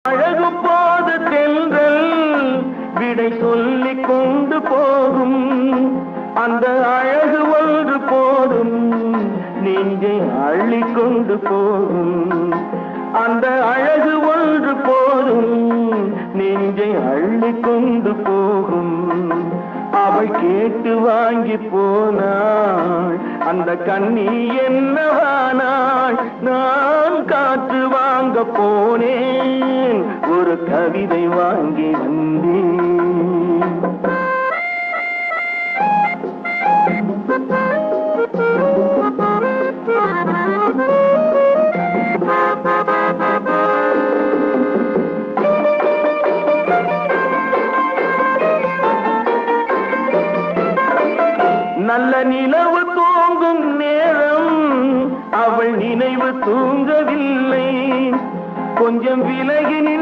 அழகு போது தென்றல் விடை சொல்லிக் கொண்டு போகும். அந்த அழகு ஒன்று போதும் நெஞ்சை அள்ளிக் கொண்டு போகும். அந்த அழகு ஒன்று போதும் நெஞ்சை அள்ளிக் கொண்டு போகும். அவள் கேட்டு வாங்கி போனாள் அந்த கண்ணி என்னவானாள். நான் காற்று வாங்க போனேன் ஒரு கவிதை வாங்கி வந்தேன். நல்ல நிலவு தூங்கும் நேரம் அவள் நினைவு தூங்கவில்லை. கொஞ்சம் விலகி